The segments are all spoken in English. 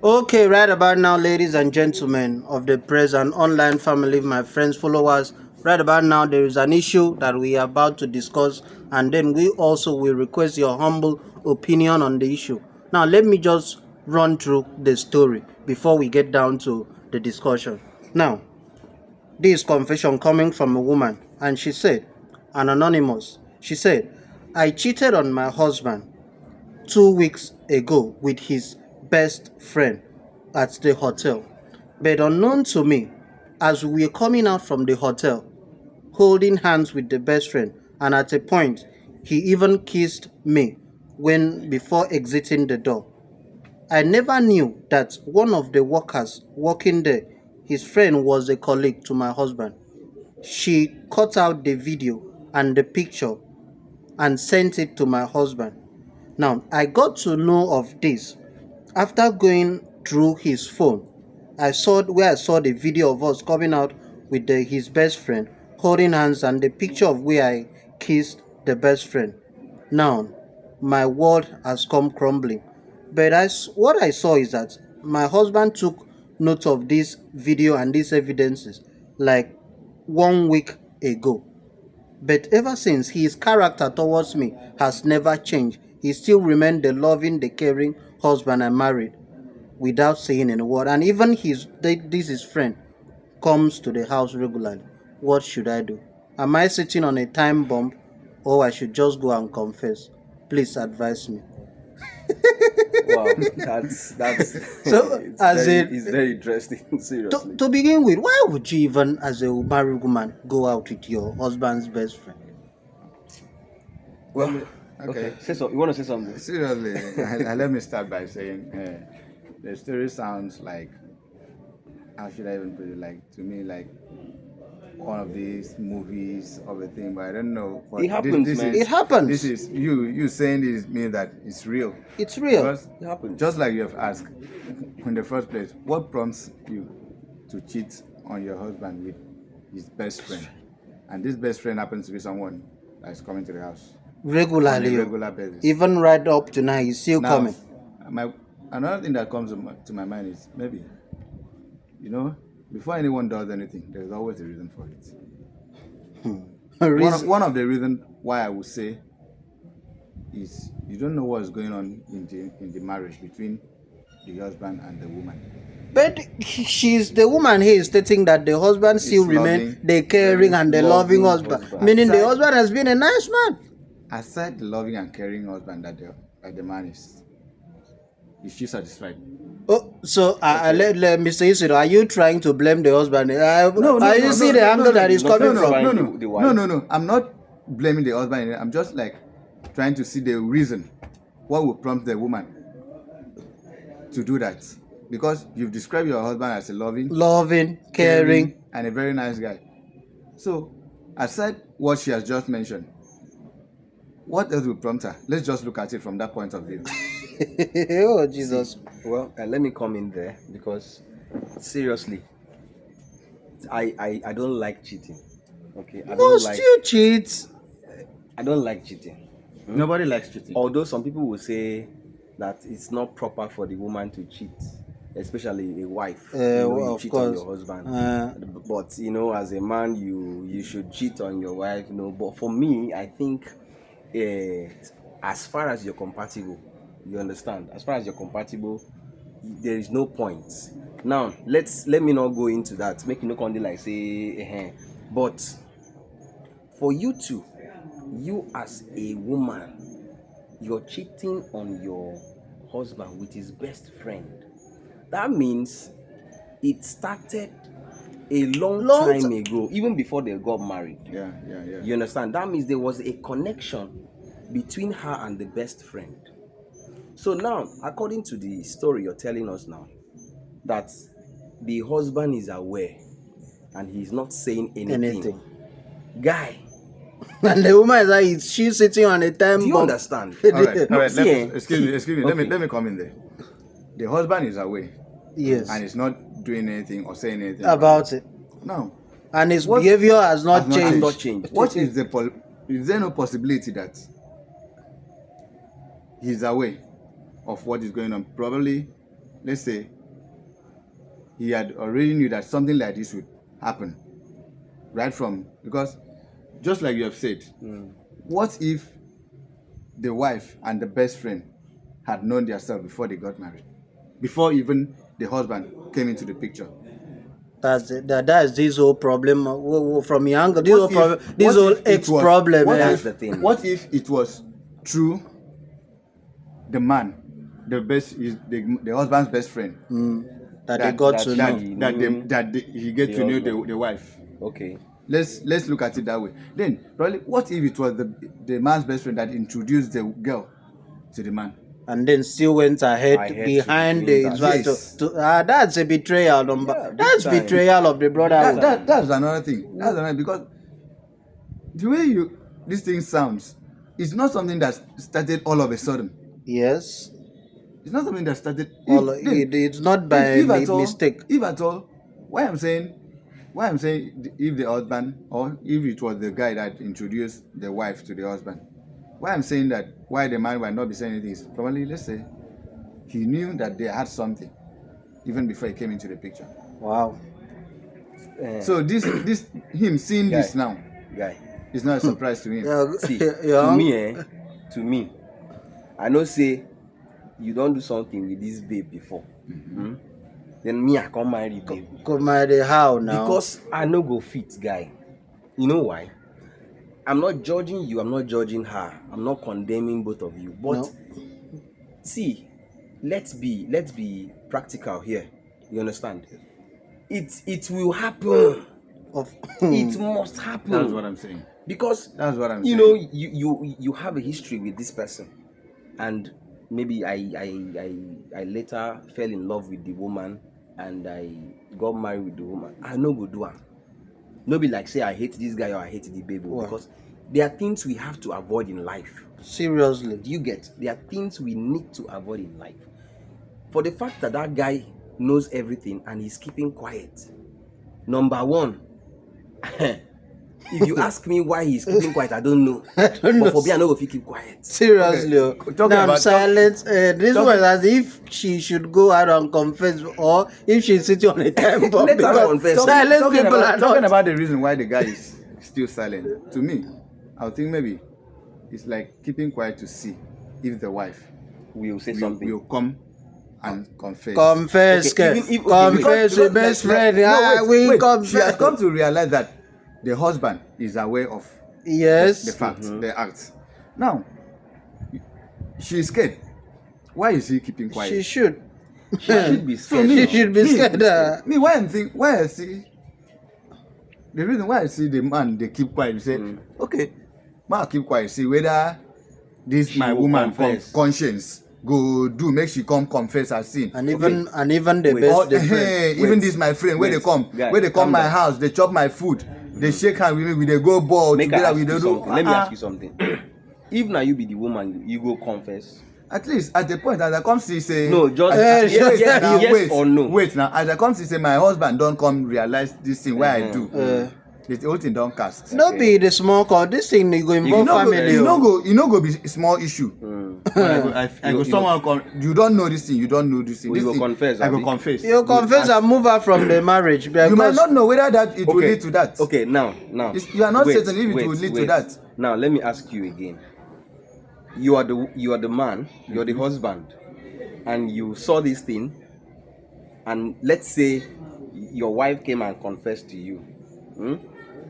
Okay, right about now, ladies and gentlemen of the press and online family, my friends, followers, right about now, there is an issue that we are about to discuss, and then we also will request your humble opinion on the issue. Now, let me just run through the story before we get down to the discussion. Now, this confession coming from a woman, and she said, an anonymous, she said, I cheated on my husband 2 weeks ago with his best friend at the hotel. But unknown to me, as we were coming out from the hotel, holding hands with the best friend, and at a point, he even kissed me when before exiting the door. I never knew that one of the workers working there, his friend was a colleague to my husband. She cut out the video and the picture and sent it to my husband. Now, I got to know of this after going through his phone. I saw the video of us coming out with his best friend, holding hands, and the picture of where I kissed the best friend. Now, my world has come crumbling. But what I saw is that my husband took note of this video and these evidences like 1 week ago. But ever since, his character towards me has never changed. He still remained the loving, the caring husband I married without saying any word. And even his friend comes to the house regularly. What should I do? Am I sitting on a time bomb, or I should just go and confess? Please advise me. Wow, that's So, as it's a very interesting. Seriously. to begin with, why would you even, as a married woman, go out with your husband's best friend? Well, Okay. okay. Say so. You want to say something? Seriously, let me start by saying the story sounds like, how should I even put it? Like, to me, like one of these movies of a thing, but I don't know. But It happens, this man. is It happens. this is you saying this means that it's real. It's real. Because It happens. just like you have asked in the first place, what prompts you to cheat on your husband with his best friend, and this best friend happens to be someone that is coming to the house on a Regularly. regular basis. Even right up to now, he's still Now, coming. another thing that comes to my mind is maybe, before anyone does anything, there's always a reason for it. One of the reasons why I would say is you don't know what's going on in the marriage between the husband and the woman. But she's the woman here is stating that the husband still remain loving, the caring and the loving loving husband, husband. meaning the Aside- husband has been a nice man. Aside the loving and caring husband that the man is she satisfied? Oh, so let Mr. Isido, are you trying to blame the husband? Are you see the no, angle no, that is no, coming no, from? no. no, The no, wife. no, no, no. I'm not blaming the husband. I'm just like trying to see the reason. What would prompt the woman to do that? Because you've described your husband as a Loving, caring. and a very nice guy. So, aside what she has just mentioned, what else will prompt her? Let's just look at it from that point of view. Oh Jesus! Well, let me come in there because seriously, I don't like cheating. Okay, Must you cheat? I don't like cheating. Nobody likes cheating. Although some people will say that it's not proper for the woman to cheat, especially a wife. You of cheat on course. your husband, but as a man, you should cheat on your wife. But for me, I think, as far as you're compatible, you understand. As far as you're compatible, there is no point. Now, let me not go into that. Make you no come dey like say, but for you as a woman, you're cheating on your husband with his best friend. That means it started a long time ago, even before they got married. Yeah. You understand? That means there was a connection between her and the best friend. So now, according to the story you're telling us now, that the husband is aware and he's not saying anything. Guy, And the woman is like, she's sitting on a time do you bomb. understand? All right. No, see, Excuse me. Okay. Let me come in there. The husband is away Yes, and is not doing anything or saying anything about it. No. And his behavior has not Has changed. not changed. What is is there no possibility that he's aware of what is going on? Probably let's say, he had already knew that something like this would happen, right from, because just like you have said, what if the wife and the best friend had known themselves before they got married, before even the husband came into the picture? That's it. That's this whole problem from young. This What whole if- problem. This what whole if it ex was- problem. What eh? if, the thing. what if it was true? The man, the best, is the husband's best friend. that they got to that- know. He get The to know husband. the wife. Okay. Let's look at it that way. Then probably, what if it was the man's best friend that introduced the girl to the man? And then still went ahead Ahead behind to the doing his that. wife Yes. that's a betrayal number. Yeah, big That's time. betrayal of the brotherhood. That's another thing. That's another, because the way this thing sounds, it's not something that started all of a sudden. Yes. It's not something that started. It's not by at all, mistake. If at all, why I'm saying if the husband, or if it was the guy that introduced the wife to the husband, why I'm saying that, why the man might not be saying anything is probably, let's say, he knew that they had something even before he came into the picture. Wow. So this him seeing this Guy. now Guy. is not a surprise to him. Yeah, See, yeah. to me, I know say you don't do something with this babe before. Then me, I come marry the babe. Come marry how now? Because I no go fit, guy. You know why? I'm not judging you, I'm not judging her. I'm not condemning both of you. But No. see, let's be practical here. You understand? It will happen. Of It must happen. That's what I'm saying. Because That's what I'm you saying. know you have a history with this person, and maybe I later fell in love with the woman and I got married with the woman. I no go do am. No be like say I hate this guy or I hate the baby. Wow. Because there are things we have to avoid in life. seriously. Do you get? There are things we need to avoid in life. For the fact that that guy knows everything and he's keeping quiet. Number one, if you ask me why he's keeping quiet, I don't know. I don't know. But for me, I know if he keep quiet. Seriously. Okay. Talking Now I'm about- silent. This was as if she should go out and confess, or if she's sitting on a time bomb. Let her Because confess. silent talking people about, are talking not. about the reason why the guy is still silent. To me, I would think maybe it's like keeping quiet to see if the wife We'll say something. will come and confess. Confess, Okay, okay, even if- confess because- with best Like- friend. no, Ah, we She has confess. come to realize that the husband is aware of Yes. the fact, the act. Now, she is scared. Why is he keeping quiet? She should. She should be scared. She should be scared. Me, why I see the reason why I see the man they keep quiet, you say, okay, man keep quiet, see whether this She my will woman confess. conscience go do make she come confess her sin. And even the Wait. best Or, the friend. even Wait. this my friend where they Wait. come, Guy, where they come calm my down. house, they chop my food, they shake hands with me, we they go ball Make I together, ask we you they do. something. Let me Ah, ask you something. If now you be the woman, you go confess. At least at the point that I come see say No, just yes, yes, yes, now, yes wait, or no. wait now as I come see say my husband don't come realize this thing where I do. The whole thing don't cast. No be the small call. This thing they go involve know, family. You oh. no go be small issue. I go someone come. You don't know this thing. You don't know this thing. You This go thing, confess, I go abi? confess. You confess and move out from the marriage. You might Because not know whether that it will Okay. lead to that. Okay, now. You are not Wait, certain if it will lead to that. Now let me ask you again. You are the man, you're the husband, and you saw this thing, and let's say your wife came and confessed to you.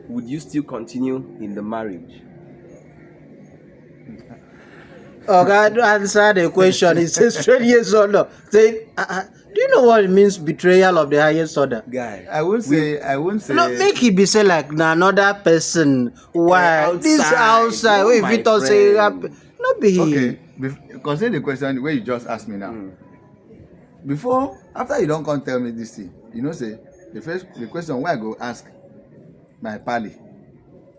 Would you still continue in the marriage? God answer the question. It says straight yes or no. Say, do you know what it means betrayal of the highest order? Guy. I won't say. No, make it be say like na another person. Why outside. this outside? Oh, Wait, my if it all say friend. no be Okay, consider the question where you just asked me now. Before, after you don't come tell me this thing, you know, say the question where I go ask my pally,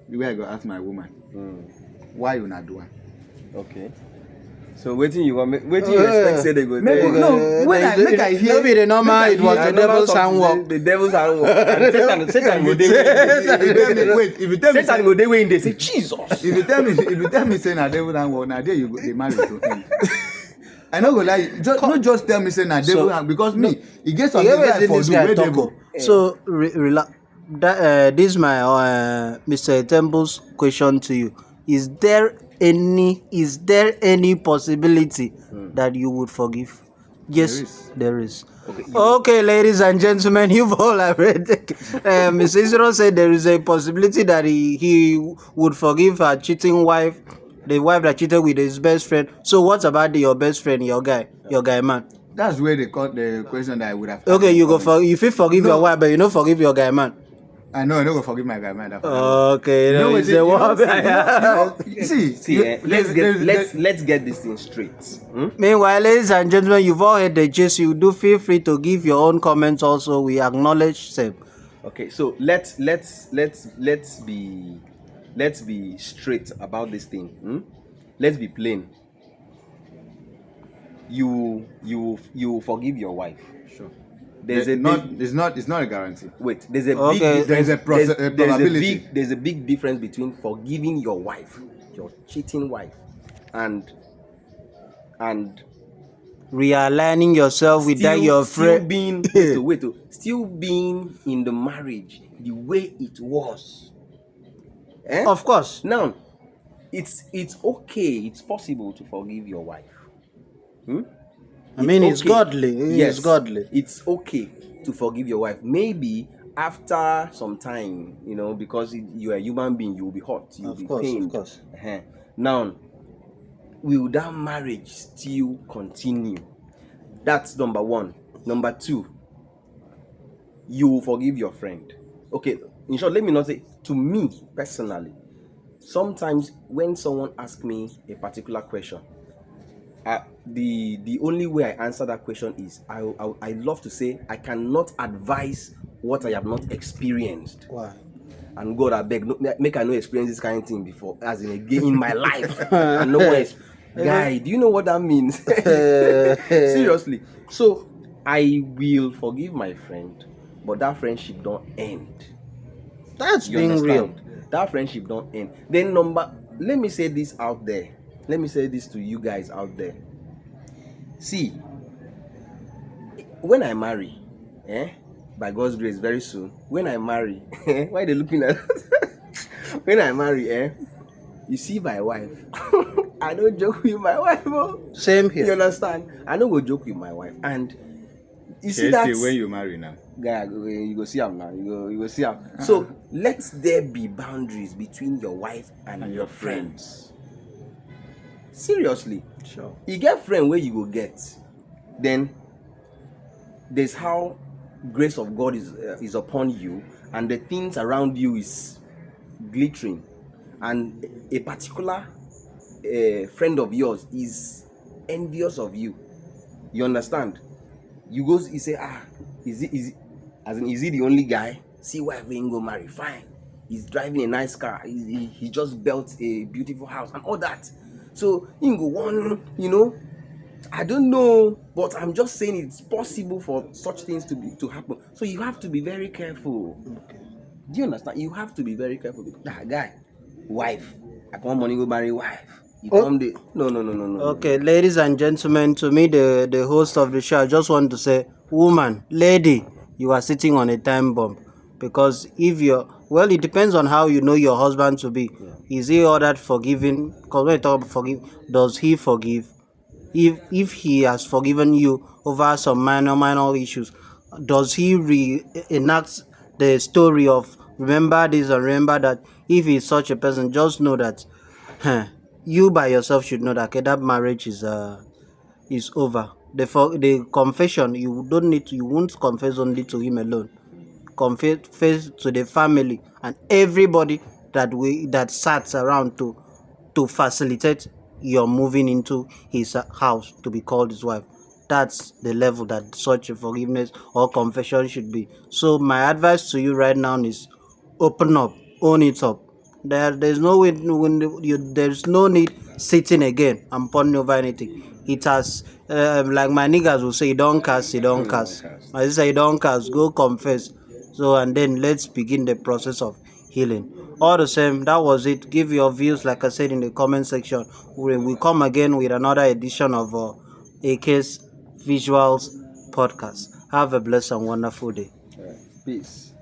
where I go ask my woman, why you not doing? Okay. So waiting you expect say they go Maybe tell you? no. When I make I hear, no be the normal. make I It was hear- the devil's handwork. The devil's handwork. And Satan go dey If you tell me, wait, if you tell me, Satan go dey wey dey say Jesus. if you tell me say na devil and work, na there you go, the marriage go end. I know go like just tell me say na devil hand because me e get some You things ever I seen for this do guy wey talk? devil. So this is my Mr. Temple's question to you. Is there any possibility that you would forgive? Yes, There is. there is. Okay, Okay, ladies and gentlemen, you've all read. Mr. Israel said there is a possibility that he would forgive her cheating wife, the wife that cheated with his best friend. So what about your best friend, your guy man? That's where they cut the question that I would have asked Okay, in you go comment. for you fit forgive your No. wife, but you no forgive your guy man. I know go forgive my guy man that for that one. Okay, You know you what say what? let's get this thing straight. Meanwhile, ladies and gentlemen, you've all heard the gist. You do feel free to give your own comments. Also, we acknowledge them. Okay, so let's be straight about this thing. Let's be plain. You forgive your wife. Sure. There's a big, it's not a guarantee. wait. There's a Okay. big difference. There's a probability. There's a big difference between forgiving your wife, your cheating wife, and Realigning yourself with that your still friend. being still being in the marriage the way it was. Of course. Now, it's okay. It's possible to forgive your wife. I mean, it's okay. godly. Yes, It's godly. It's okay to forgive your wife. Maybe after some time, because you're a human being, you'll be hurt, you'll be pained. Of course. Now, will that marriage still continue? That's number one. Number two, you will forgive your friend. Okay, in short, let me not say, to me personally, sometimes when someone asks me a particular question, the only way I answer that question is I love to say I cannot advise what I have not experienced. Why? And God, I beg, make I no experience this kind of thing before, as in again in my life. And no one guy, do you know what that means? Seriously. So I will forgive my friend, but that friendship don't end. That's You being real. understand? That friendship don't end. Then let me say this out there. Let me say this to you guys out there. See, when I marry, by God's grace, very soon, when I marry, why are they looking at when I marry, you see my wife. I don't joke with my wife. Same here. You understand? I don't go joke with my wife. And you see that when you marry now. guy, you go see him now. You go see him. So let there be boundaries between your wife and your friends. Seriously. Sure. You get friend where you go get, then there's how grace of God is upon you, and the things around you is glittering, and a particular friend of yours is envious of you. You understand? You say, is he the only guy? See why we ain't go marry? Fine. He's driving a nice car. He just built a beautiful house and all that. So you go one, I don't know, but I'm just saying it's possible for such things to happen. So you have to be very careful. Okay. Do you understand? You have to be very careful. That guy, wife, I want money go marry wife. You come the no. Okay, ladies and gentlemen, to me, the host of the show, I just want to say, woman, lady, you are sitting on a time bomb. Because it depends on how you know your husband to be. Yeah. Is he all that forgiving? Because when you talk about forgive, does he forgive? If he has forgiven you over some minor issues, does he reenact the story of remember this and remember that? If he's such a person, just know that you by yourself should know that that marriage is over. The confession, you won't confess only to him alone. Confess to the family and everybody that sat around to facilitate your moving into his house to be called his wife. That's the level that such a forgiveness or confession should be. So my advice to you right now is open up, own it up. There's no way there's no need sitting again and pondering over anything. It has like my niggas will say, you don't cast. I say you don't cast, go confess. So and then let's begin the process of healing. All the same, that was it. Give your views, like I said, in the comment section. We come again with another edition of AK's Visuals Podcast. Have a blessed and wonderful day. All right. Peace.